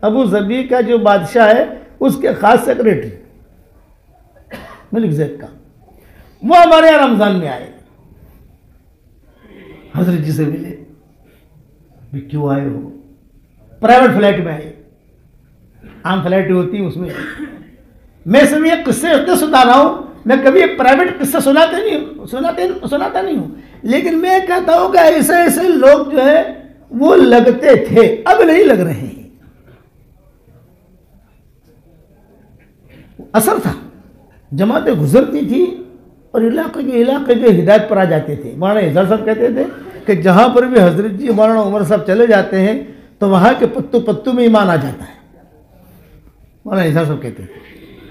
ابو Dhabi کا جو بادشاہ ہے اس کے خاص سیکریٹری ملک زید کا، وہ ہمارے یہاں رمضان میں آئے، حضرت جی سے ملے، بھی کیوں آئے ہو؟ پرائیویٹ فلائٹ میں آئے، عام فلائٹ ہوتی اس میں۔ میں سب یہ قصے سنا رہا ہوں، میں کبھی یہ پرائیویٹ قصہ سناتا نہیں ہوں، لیکن میں کہتا ہوں کہ ایسے ایسے لوگ جو ہے وہ لگتے تھے، اب نہیں لگ رہے ہیں۔ اثر تھا، جماعتیں گزرتی تھی اور علاقے کے ہدایت پر آ جاتے تھے۔ مولانا اظہار صاحب کہتے تھے کہ جہاں پر بھی حضرت جی مولانا عمر صاحب چلے جاتے ہیں تو وہاں کے پتو پتو میں ایمان آ جاتا ہے۔ مولانا اظہار صاحب کہتے تھے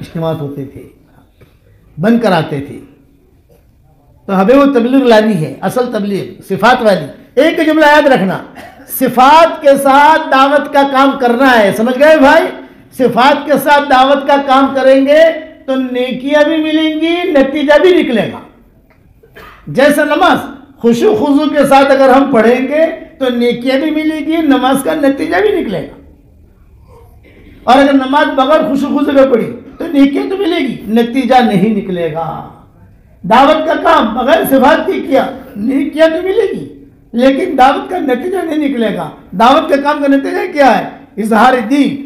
اجتماعات ہوتے تھے، بن کر آتے تھے، تو ہمیں وہ تبلیغ لانی ہے، اصل تبلیغ صفات والی۔ ایک جملہ یاد رکھنا، صفات کے ساتھ دعوت کا کام کرنا ہے، سمجھ گئے بھائی؟ صفات کے ساتھ دعوت کا کام کریں گے تو نیکیاں بھی ملیں گی، نتیجہ بھی نکلے گا۔ جیسے نماز خشوع خضوع کے ساتھ اگر ہم پڑھیں گے تو نیکیاں بھی ملے گی، نماز کا نتیجہ بھی نکلے گا۔ اور اگر نماز بغیر خشوع خضوع کے پڑھی تو نیکیاں تو ملے گی، نتیجہ نہیں نکلے گا۔ دعوت کا کام بغیر صفات کی کیا، نیکیاں تو ملے گی لیکن دعوت کا نتیجہ نہیں نکلے گا۔ دعوت کے کام کا نتیجہ کیا ہے؟ اظہار دین۔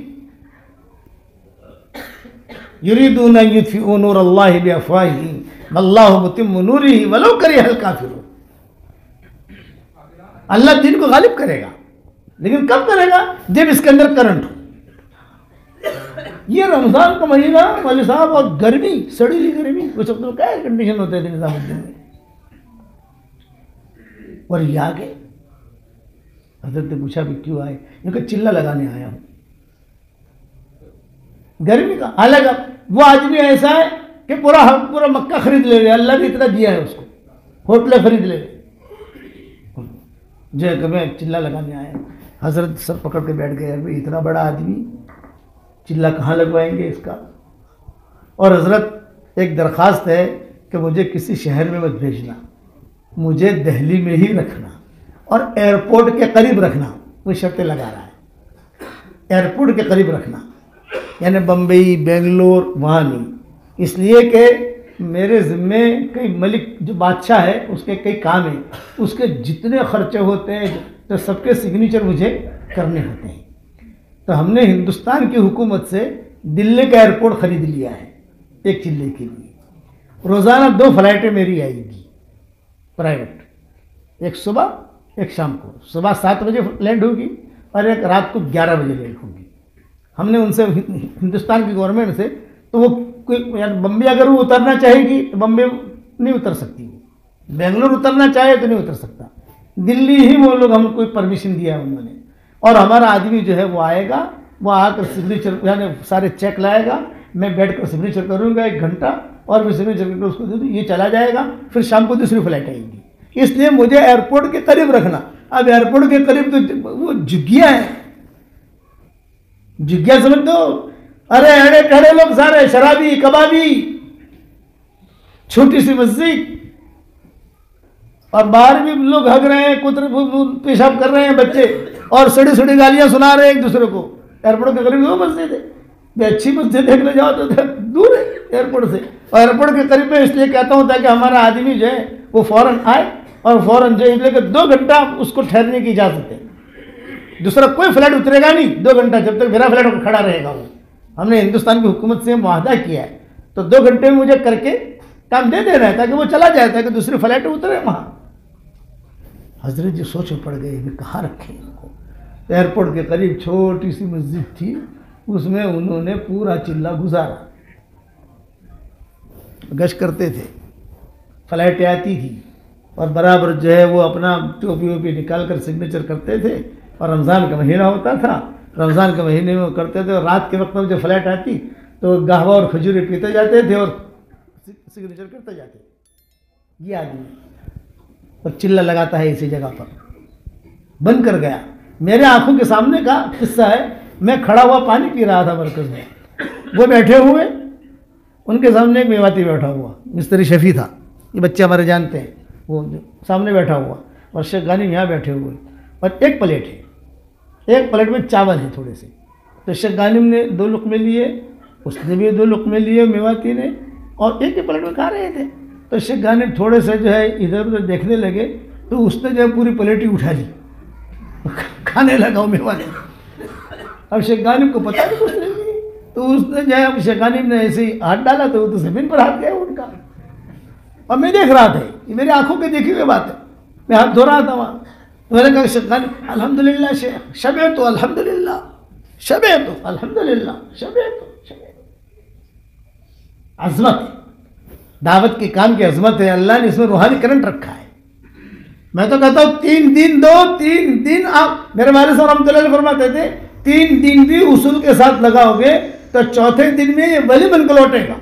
یریدون ان یطفئوا نور اللہ بافواہہم واللہ متم نورہ ولو کرہ الکافرون۔ اللہ دین کو غالب کرے گا، لیکن کب کرے گا؟ جب اس کے اندر کرنٹ ہو۔ یہ رمضان کا مہینہ مولوی صاحب، اور گرمی، سڑی گرمی، کچھ وقت کیا ایئر کنڈیشن ہوتے تھے نظام الدین میں، اور یہ آگے حضرت نے پوچھا بھی کیوں آئے؟ یہ کہ چلہ لگانے آیا ہوں گرمی کا۔ حالانکہ وہ آدمی ایسا ہے کہ پورا مکہ خرید لے گئے، اللہ نے اتنا دیا ہے اس کو، ہوٹلیں خرید لے گئے، جو ہے کہ میں چلہ لگانے آیا ہوں۔ حضرت سر پکڑ کے بیٹھ گئے، ابھی اتنا بڑا آدمی چلہ کہاں لگوائیں گے اس کا؟ اور حضرت ایک درخواست ہے کہ مجھے کسی شہر میں مت بھیجنا، مجھے دہلی میں ہی رکھنا اور ایئرپورٹ کے قریب رکھنا۔ وہ شرطیں لگا رہا ہے، ایئرپورٹ کے قریب رکھنا، یعنی بمبئی، بنگلور، وہاں نہیں، اس لیے کہ میرے ذمے کئی ملک جو بادشاہ ہے اس کے کئی کام ہیں، اس کے جتنے خرچے ہوتے ہیں تو سب کے سگنیچر مجھے کرنے ہوتے ہیں۔ تو ہم نے ہندوستان کی حکومت سے دلی کا ایئرپورٹ خرید لیا ہے ایک چلے کے لیے۔ روزانہ 2 فلائٹیں میری آئیں گی پرائیویٹ، ایک صبح ایک شام کو، صبح 7 بجے لینڈ ہوگی اور ایک رات کو 11 بجے لینڈ ہوگی۔ ہم نے ان سے، ہندوستان کی گورنمنٹ سے، تو وہ بمبئی اگر وہ اترنا چاہے گی تو بمبئی نہیں اتر سکتی، بنگلور اترنا چاہے تو نہیں اتر سکتا، دلی ہی وہ لوگ ہم کوئی پرمیشن دیا ہے انہوں نے۔ اور ہمارا آدمی جو ہے وہ آئے گا، وہ آ کر سگنیچر یعنی سارے چیک لائے گا، میں بیٹھ کر سگنیچر کروں گا 1 گھنٹہ، اور پھر سگنیچر کر کے اس کو دے دوں، یہ چلا جائے گا، پھر شام کو دوسری فلائٹ آئے گی۔ اس لیے مجھے ایئرپورٹ کے قریب رکھنا۔ اب ایئرپورٹ کے قریب تو وہ جھگیاں ہیں، جھگیاں سمجھ دو، ارے اڑے ٹھڑے لوگ سارے، شرابی، کبابی، چھوٹی سی مسجد، اور باہر بھی لوگ ہگ رہے ہیں، پیشاب کر رہے ہیں بچے، اور سڑی سڑی گالیاں سنا رہے ہیں ایک دوسرے کو۔ ایئرپورٹ کے قریب وہ مسجد ہے، بھی اچھی مسجد دیکھنے جاؤ تو دور ہے ایئرپورٹ سے، اور ایئرپورٹ کے قریب میں اس لیے کہتا ہوں تاکہ ہمارا آدمی جو ہے وہ فوراً آئے، اور فوراً جو ہے، اس لیے کہ 2 گھنٹہ اس کو ٹھہرنے کی اجازت ہے، دوسرا کوئی فلائٹ اترے گا نہیں 2 گھنٹہ، جب تک میرا فلائٹ کھڑا رہے گا۔ وہ ہم نے ہندوستان کی حکومت سے معاہدہ کیا ہے، تو 2 گھنٹے میں مجھے کر کے کام دے دینا ہے تاکہ وہ چلا جائے، تاکہ دوسری فلائٹ اترے وہاں۔ حضرت جی سوچ پڑ گئے کہ کہاں رکھیں ان کو۔ ایئرپورٹ کے قریب چھوٹی سی مسجد تھی، اس میں انہوں نے پورا چلہ گزارا، گشت کرتے تھے، فلائٹیں آتی تھی، اور برابر جو ہے وہ اپنا ٹوپی ووپی نکال کر سگنیچر کرتے تھے، اور رمضان کا مہینہ ہوتا تھا، رمضان کے مہینے میں وہ کرتے تھے، اور رات کے وقت میں جب فلائٹ آتی تو قہوہ اور کھجورے پیتے جاتے تھے اور سگنیچر کرتے جاتے تھے۔ یہ آدمی اور چلہ لگاتا ہے اسی جگہ پر، بن کر گیا۔ میرے آنکھوں کے سامنے کا قصہ ہے، میں کھڑا ہوا پانی پی رہا تھا مرکز میں، وہ بیٹھے ہوئے، ان کے سامنے ایک میواتی بیٹھا ہوا، مستری شفیع تھا، یہ بچے ہمارے جانتے ہیں، وہ سامنے بیٹھا ہوا، اور شیخ غانی یہاں بیٹھے ہوئے، اور ایک پلیٹ ہے، ایک پلیٹ میں چاول ہے تھوڑے سے، تو شیخ غانم نے 2 لقمے لیے، اس نے بھی 2 لقمے لیے میواتی نے، اور ایک ہی پلیٹ میں کھا رہے تھے۔ تو شیخ غانم تھوڑے سے جو ہے ادھر ادھر دیکھنے لگے، تو اس نے جو ہے پوری پلیٹ ہی اٹھا لی، کھانے لگا وہ میواتی۔ اب شیخ غانم کو پتہ نہیں کچھ نہیں، تو اس نے جو ہے اب شیخ غانم نے ایسے ہی ہاتھ ڈالا تو وہ تو زمین پر ہاتھ گیا ان کا، اور میں دیکھ رہا تھا، یہ میری آنکھوں کے دیکھی ہوئی بات ہے، میں ہاتھ دھو رہا تھا وہاں۔ میں نے کہا شیخ غانم الحمدللہ شیخ، شبعت الحمدللہ، شبعت الحمدللہ، شبعت۔ عظمت ہے، دعوت کے کام کی عظمت ہے، اللہ نے اس میں روحانی کرنٹ رکھا ہے۔ میں تو کہتا ہوں 3 دن دو، 3 دن آپ، میرے والد صاحب رحمۃ اللہ علیہ فرماتے تھے 3 دن بھی اصول کے ساتھ لگاؤ گے تو 4تھے دن میں یہ ولی بن کے لوٹے گا۔